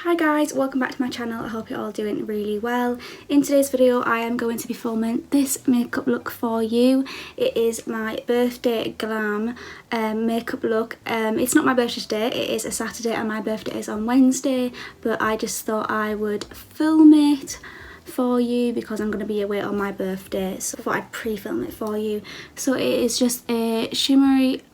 Hi guys, welcome back to my channel. I hope you're all doing really well. In today's video I am going to be filming this makeup look for you. It is my birthday glam makeup look. It's not my birthday today, it is a Saturday and my birthday is on Wednesday, but I just thought I would film it for you because I'm going to be away on my birthday, so I thought I'd pre-film it for you. So it is just a shimmery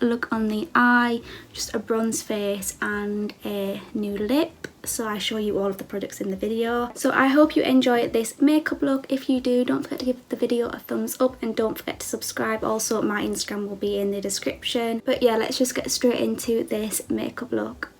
look on the eye, just a bronze face and a nude lip. So I show you all of the products in the video. So I hope you enjoy this makeup look. If you do, don't forget to give the video a thumbs up and don't forget to subscribe. Also, my Instagram will be in the description. But yeah, let's just get straight into this makeup look.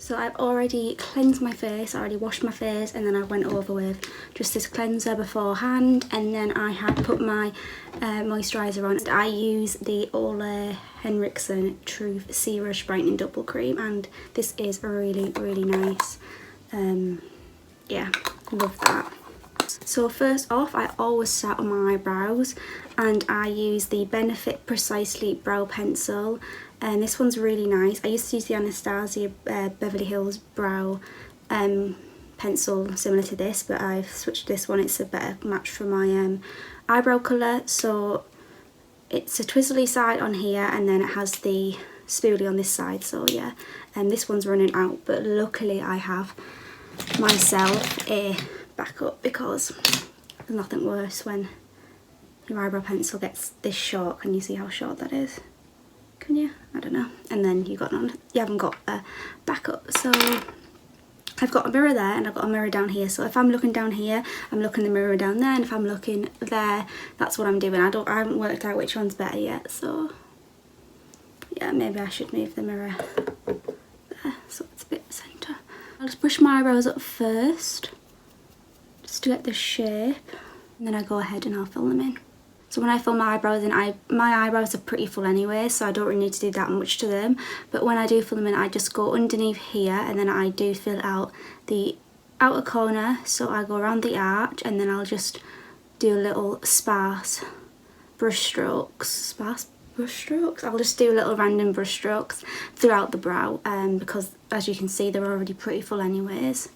So I've already cleansed my face, I already washed my face, and then I went over with just this cleanser beforehand, and then I had put my moisturiser on. I use the Ole Henriksen Truth Sea-Rush Brightening Double Cream, and this is really nice. Yeah, love that. So first off, I always start on my eyebrows, and I use the Benefit Precisely Brow Pencil. And this one's really nice. I used to use the Anastasia Beverly Hills Brow pencil similar to this, but I've switched to this one. It's a better match for my eyebrow colour. So it's a twizzly side on here, and then it has the spoolie on this side. So yeah, and this one's running out, but luckily I have myself a backup because there's nothing worse when your eyebrow pencil gets this short. Can you see how short that is? Can you? I don't know. And then you haven't got a backup. So I've got a mirror there and I've got a mirror down here. So if I'm looking down here, I'm looking in the mirror down there, and if I'm looking there, that's what I'm doing. I haven't worked out which one's better yet. So yeah, maybe I should move the mirror there so it's a bit centre. I'll just brush my eyebrows up first, just to get the shape, and then I go ahead and I'll fill them in. So when I fill my eyebrows in, my eyebrows are pretty full anyway, so I don't really need to do that much to them. But when I do fill them in, I just go underneath here, and then I do fill out the outer corner. So I go around the arch, and then I'll just do little sparse brush strokes. I'll just do little random brush strokes throughout the brow, because as you can see, they're already pretty full anyways.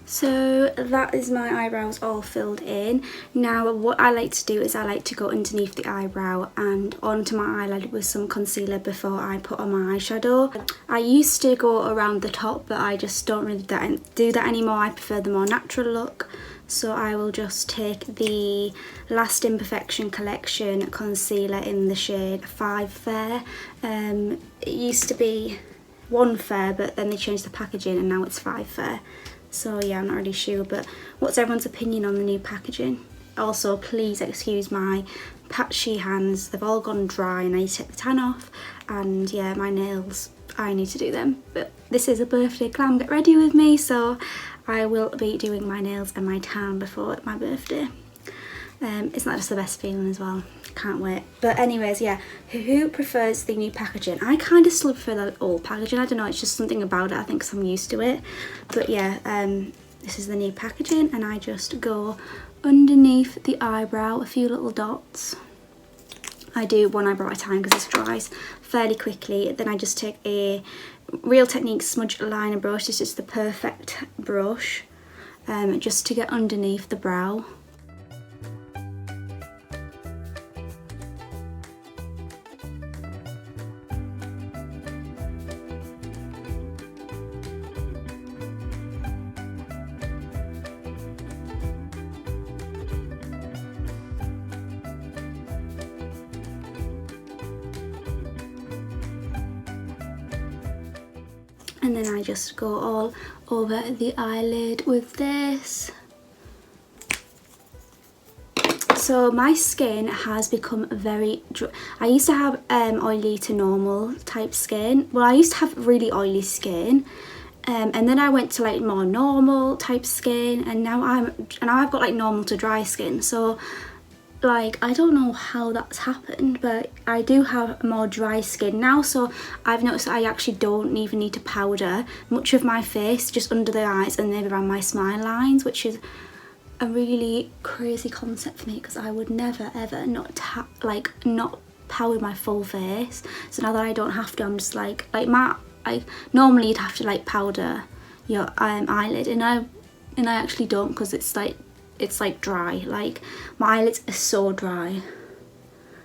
So that is my eyebrows all filled in. Now what I like to do is I like to go underneath the eyebrow and onto my eyelid with some concealer before I put on my eyeshadow. I used to go around the top, but I just don't really do that anymore. I prefer the more natural look. So I will just take the Last Imperfection Collection concealer in the shade 5 Fair. It used to be 1 Fair, but then they changed the packaging and now it's 5 Fair. So yeah, I'm not really sure, but what's everyone's opinion on the new packaging? Also, please excuse my patchy hands. They've all gone dry and I need to take the tan off. And yeah, my nails, I need to do them. But this is a birthday glam get ready with me, so I will be doing my nails and my tan before my birthday. Isn't that just the best feeling as well? Can't wait. But anyways, yeah, who prefers the new packaging? I kind of still prefer the old packaging. I don't know, it's just something about it, I think, because I'm used to it. But yeah, this is the new packaging, and I just go underneath the eyebrow, a few little dots. I do one eyebrow at a time because this dries fairly quickly. Then I just take a Real Techniques smudge liner brush. This is the perfect brush, just to get underneath the brow. And then I just go all over the eyelid with this. So my skin has become very dry. I used to have oily to normal type skin. Well, I used to have really oily skin, And then I went to like more normal type skin, and now I've got like normal to dry skin. So like I don't know how that's happened, but I do have more dry skin now, so I've noticed that I actually don't even need to powder much of my face, just under the eyes and maybe around my smile lines, which is a really crazy concept for me because I would never ever not powder my full face. So now that I don't have to, I'm just like normally you'd have to like powder your eyelid, and I actually don't, because it's like dry. Like my eyelids are so dry.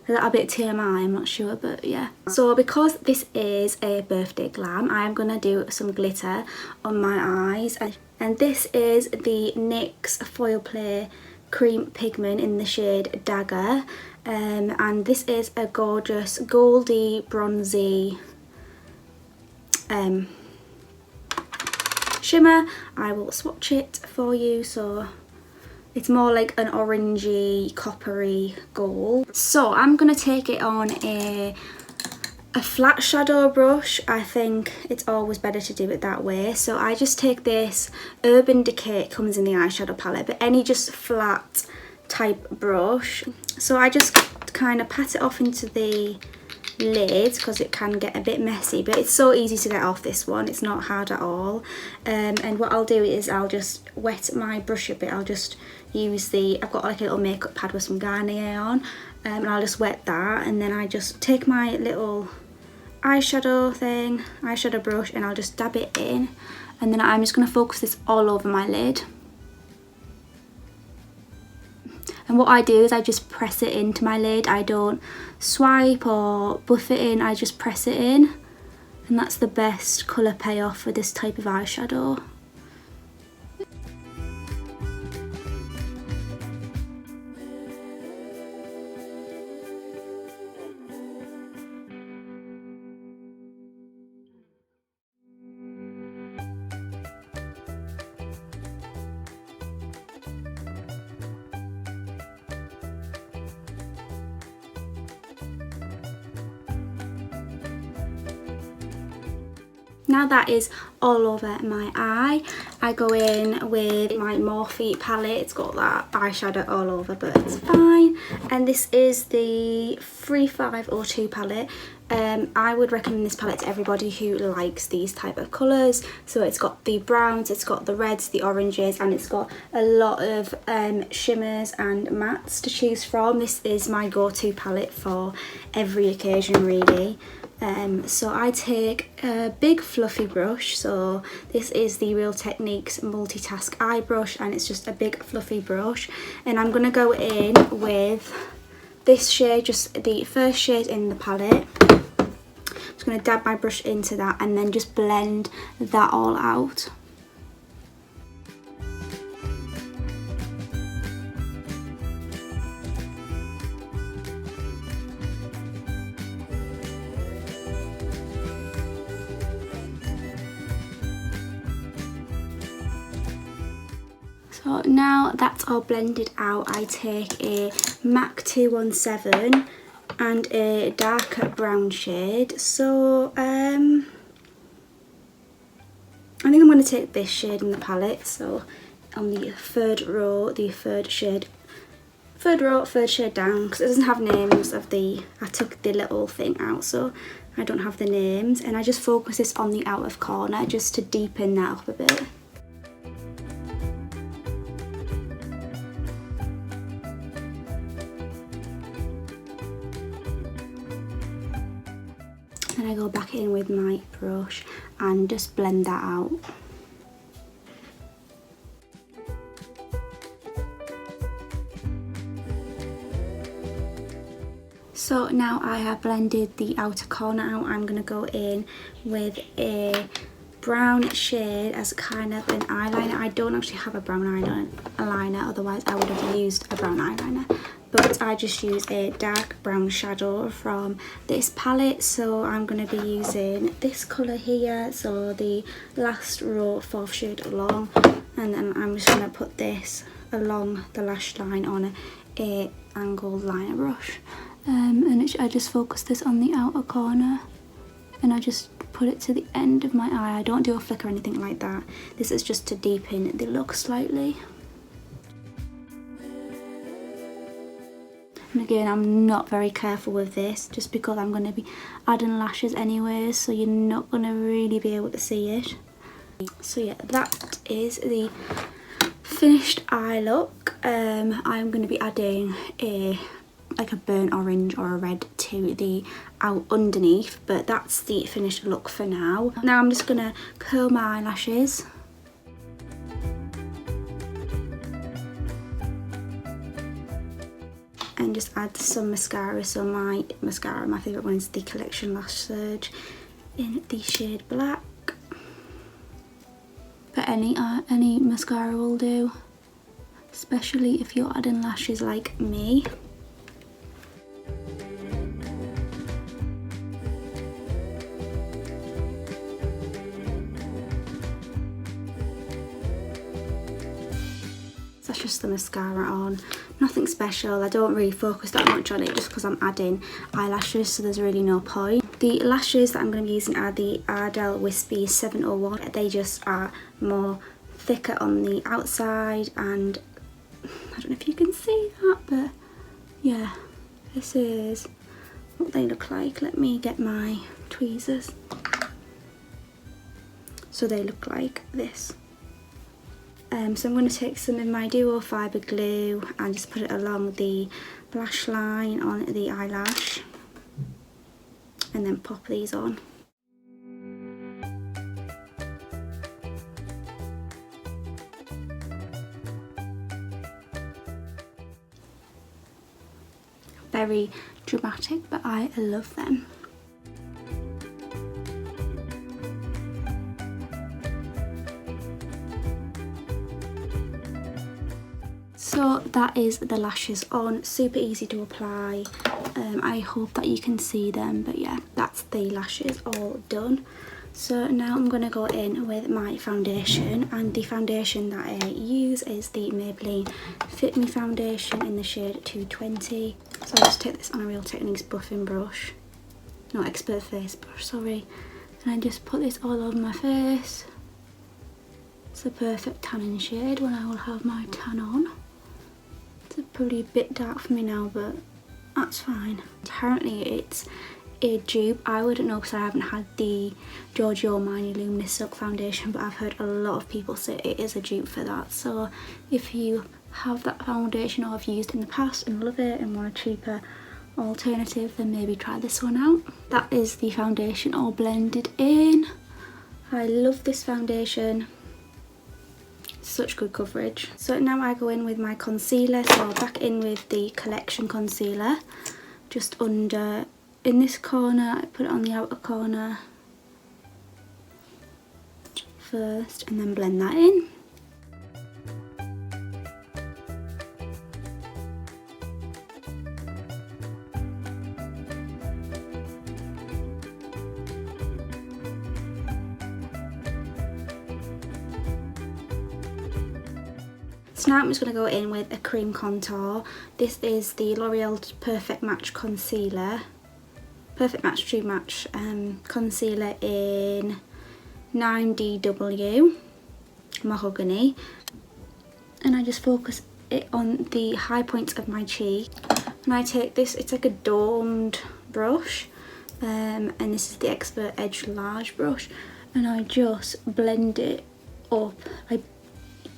Is that a bit TMI? I'm not sure, but yeah. So because this is a birthday glam, I'm gonna do some glitter on my eyes, and this is the NYX Foil Play Cream Pigment in the shade Dagger, and this is a gorgeous goldy bronzy shimmer. I will swatch it for you. So it's more like an orangey coppery gold. So I'm gonna take it on a flat shadow brush. I think it's always better to do it that way. So I just take this Urban Decay, it comes in the eyeshadow palette, but any just flat type brush. So I just kind of pat it off into the lid because it can get a bit messy, but it's so easy to get off this one. It's not hard at all. And what I'll do is I'll just wet my brush a bit. I'll just use I've got like a little makeup pad with some Garnier on, and I'll just wet that, and then I just take my little eyeshadow brush, and I'll just dab it in, and then I'm just going to focus this all over my lid. And what I do is I just press it into my lid. I don't swipe or buff it in, I just press it in, and that's the best colour payoff for this type of eyeshadow. Now that is all over my eye, I go in with my Morphe palette. It's got that eyeshadow all over, but it's fine. And this is the 3502 palette. I would recommend this palette to everybody who likes these type of colours. So it's got the browns, it's got the reds, the oranges, and it's got a lot of shimmers and mattes to choose from. This is my go-to palette for every occasion, really. So I take a big fluffy brush. So this is the Real Techniques Multitask Eye Brush, and it's just a big fluffy brush. And I'm going to go in with this shade, just the first shade in the palette. I'm just going to dab my brush into that and then just blend that all out. So now that's all blended out, I take a MAC 217 and a darker brown shade. So I think I'm going to take this shade in the palette. So on the third row, third shade down, because it doesn't have names of I took the little thing out, so I don't have the names. And I just focus this on the outer corner just to deepen that up a bit. Then I go back in with my brush and just blend that out. So now I have blended the outer corner out, I'm going to go in with a brown shade as kind of an eyeliner. I don't actually have a brown eyeliner, otherwise I would have used a brown eyeliner. But I just use a dark brown shadow from this palette. So I'm going to be using this colour here, so the last row, 4th shade along. And then I'm just going to put this along the lash line on a angled liner brush. I just focus this on the outer corner, and I just put it to the end of my eye. I don't do a flick or anything like that. This is just to deepen the look slightly. And again, I'm not very careful with this just because I'm going to be adding lashes anyways, so you're not going to really be able to see it. So yeah, that is the finished eye look. I'm going to be adding like a burnt orange or a red to the out underneath, but that's the finished look for now. Now I'm just going to curl my eyelashes. And just add some mascara. So my mascara, my favourite one is the Collection Lash Surge in the shade Black. But any mascara will do, especially if you're adding lashes like me. That's just the mascara on, nothing special. I don't really focus that much on it just because I'm adding eyelashes, so there's really no point. The lashes that I'm going to be using are the Ardell Wispy 701. They just are more thicker on the outside, and I don't know if you can see that, but yeah, this is what they look like. Let me get my tweezers. So they look like this. So I'm going to take some of my duo fibre glue and just put it along the lash line on the eyelash, and then pop these on. Very dramatic, but I love them. So that is the lashes on, super easy to apply. I hope that you can see them, but yeah, that's the lashes all done. So now I'm going to go in with my foundation, and the foundation that I use is the Maybelline Fit Me foundation in the shade 220. So I'll just take this on a Real Techniques buffing brush, no, expert face brush, sorry, and I just put this all over my face. It's a perfect tanning shade when I will have my tan on. It's probably a bit dark for me now, but that's fine. Apparently it's a dupe. I wouldn't know because I haven't had the Giorgio Armani Luminous Silk foundation, but I've heard a lot of people say it is a dupe for that. So if you have that foundation or have used it in the past and love it and want a cheaper alternative, then maybe try this one out. That is the foundation all blended in. I love this foundation. Such good coverage. So now I go in with my concealer. So back in with the Collection concealer, just under in this corner. I put it on the outer corner first and then blend that in. So now I'm just going to go in with a cream contour. This is the L'Oreal Perfect Match Concealer. Perfect Match True Match concealer in 9DW Mahogany. And I just focus it on the high points of my cheek. And I take this, it's like a domed brush. And this is the Expert Edge Large brush. And I just blend it up. I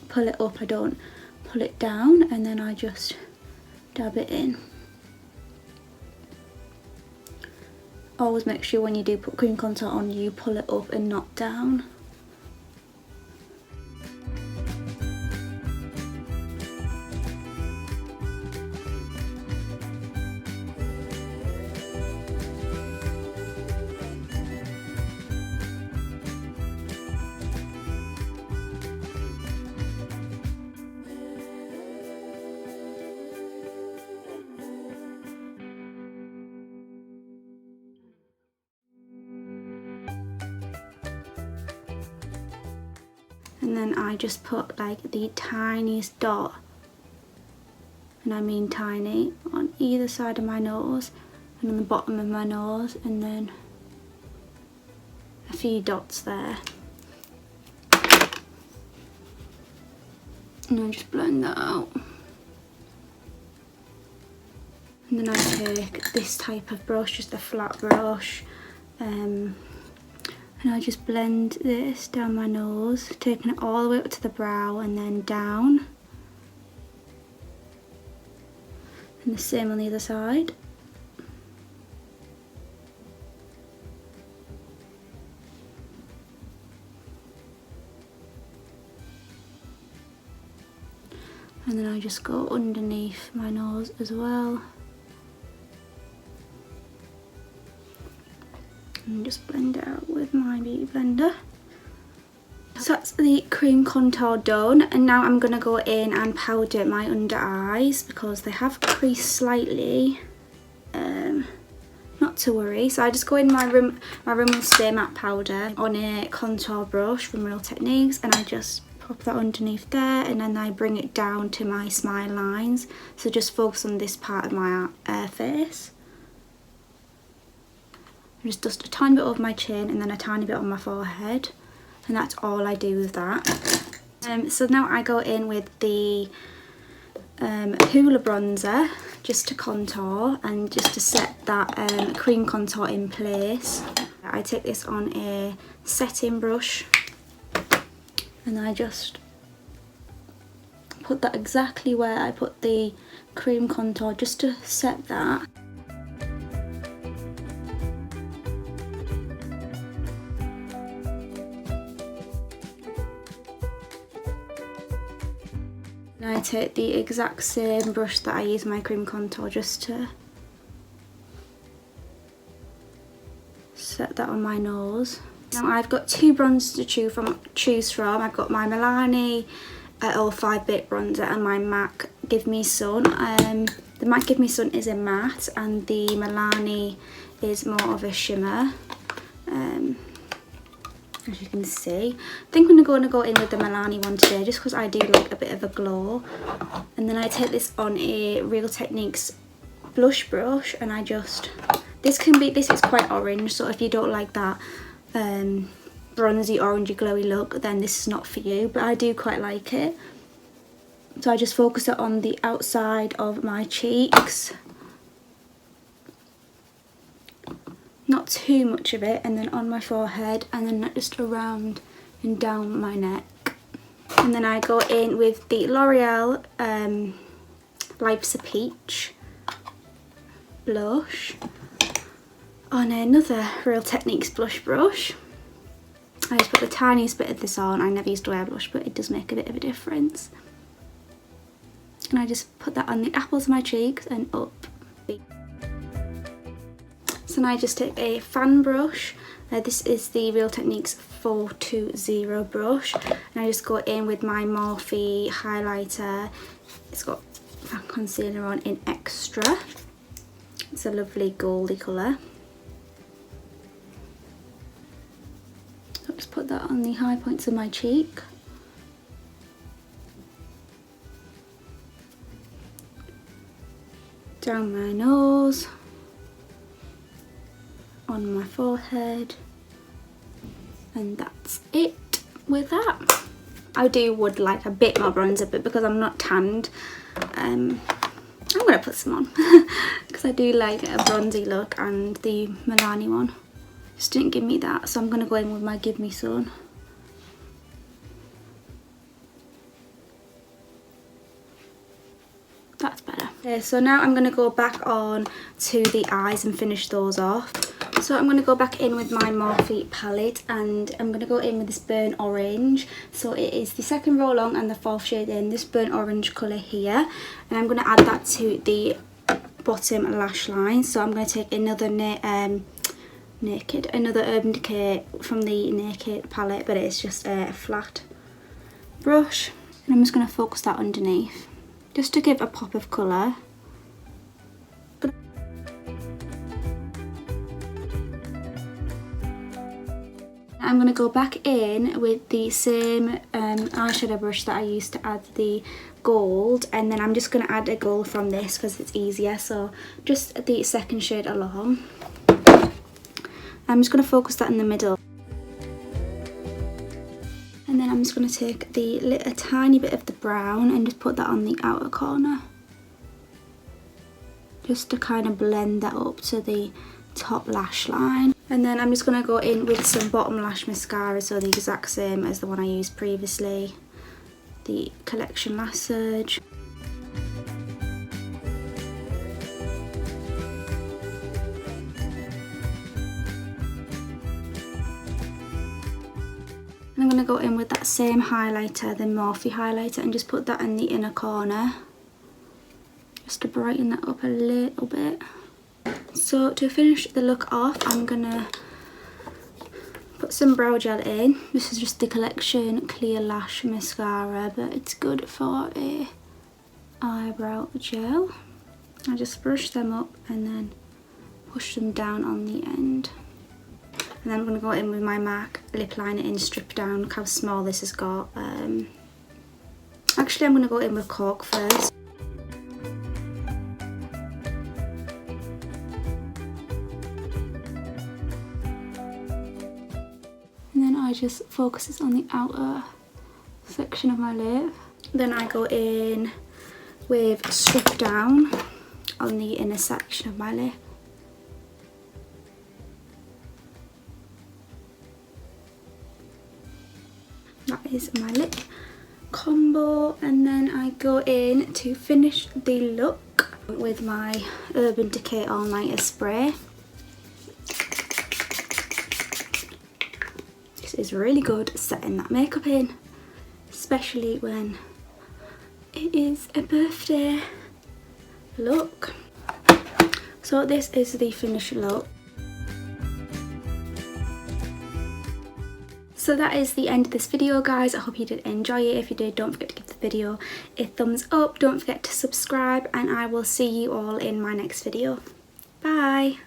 pull it up, I don't pull it down, and then I just dab it in. Always make sure when you do put cream contour on, you pull it up and not down. And then I just put like the tiniest dot, and I mean tiny, on either side of my nose and on the bottom of my nose, and then a few dots there. And I just blend that out. And then I take this type of brush, just a flat brush, and I just blend this down my nose, taking it all the way up to the brow and then down. And the same on the other side. And then I just go underneath my nose as well. And just blend it out with my beauty blender. So that's the cream contour done, and now I'm going to go in and powder my under eyes because they have creased slightly. Not to worry. So I just go in my room will stay matte powder on a contour brush from Real Techniques, and I just pop that underneath there, and then I bring it down to my smile lines. So just focus on this part of my face. I just dust a tiny bit over my chin and then a tiny bit on my forehead, and that's all I do with that. So now I go in with the Hoola bronzer just to contour and just to set that cream contour in place. I take this on a setting brush and I just put that exactly where I put the cream contour, just to set that. And I take the exact same brush that I use my cream contour just to set that on my nose. Now I've got two bronzers to choose from. I've got my Milani 05 Bit Bronzer and my MAC Give Me Sun. The MAC Give Me Sun is a matte and the Milani is more of a shimmer. As you can see, I think I'm going to go in with the Milani one today just because I do like a bit of a glow. And then I take this on a Real Techniques blush brush and I just, this is quite orange, so if you don't like that bronzy orangey glowy look, then this is not for you, but I do quite like it. So I just focus it on the outside of my cheeks, not too much of it, and then on my forehead, and then just around and down my neck. And then I go in with the L'Oreal Life's a Peach blush on another Real Techniques blush brush. I just put the tiniest bit of this on. I never used to wear blush, but it does make a bit of a difference. And I just put that on the apples of my cheeks and up. So now I just take a fan brush. This is the Real Techniques 420 brush, and I just go in with my Morphe highlighter. It's got a concealer on in Extra. It's a lovely goldy colour. So I'll just put that on the high points of my cheek. Down my nose. On my forehead, and that's it with that. I would like a bit more bronzer, but because I'm not tanned, I'm gonna put some on because I do like a bronzy look, and the Milani one just didn't give me that, so I'm gonna go in with my Give Me Sun. That's better. Okay, so now I'm gonna go back on to the eyes and finish those off. So I'm going to go back in with my Morphe palette, and I'm going to go in with this burnt orange. So it is the second row along and the fourth shade in, this burnt orange colour here. And I'm going to add that to the bottom lash line. So I'm going to take another Urban Decay from the Naked palette, but it's just a flat brush. And I'm just going to focus that underneath, just to give a pop of colour. I'm going to go back in with the same eyeshadow brush that I used to add the gold, and then I'm just going to add a gold from this because it's easier, so just the second shade along. I'm just going to focus that in the middle. I'm just going to take a tiny bit of the brown and just put that on the outer corner. Just to kind of blend that up to the top lash line. And then I'm just going to go in with some bottom lash mascara, so the exact same as the one I used previously, the Collection Lash Surge. And I'm going to go in with that same highlighter, the Morphe highlighter, and just put that in the inner corner, just to brighten that up a little bit. So to finish the look off, I'm going to put some brow gel in. This is just the Collection Clear Lash Mascara, but it's good for a eyebrow gel. I just brush them up and then push them down on the end. And then I'm going to go in with my MAC lip liner in Strip Down. Look how small this has got. Actually, I'm going to go in with Cork first. And then I just focus on the outer section of my lip. Then I go in with Strip Down on the inner section of my lip. That is my lip combo, and then I go in to finish the look with my Urban Decay All Nighter spray. This is really good at setting that makeup in, especially when it is a birthday look. So this is the finished look. So that is the end of this video, guys. I hope you did enjoy it. If you did, don't forget to give the video a thumbs up. Don't forget to subscribe, and I will see you all in my next video. Bye!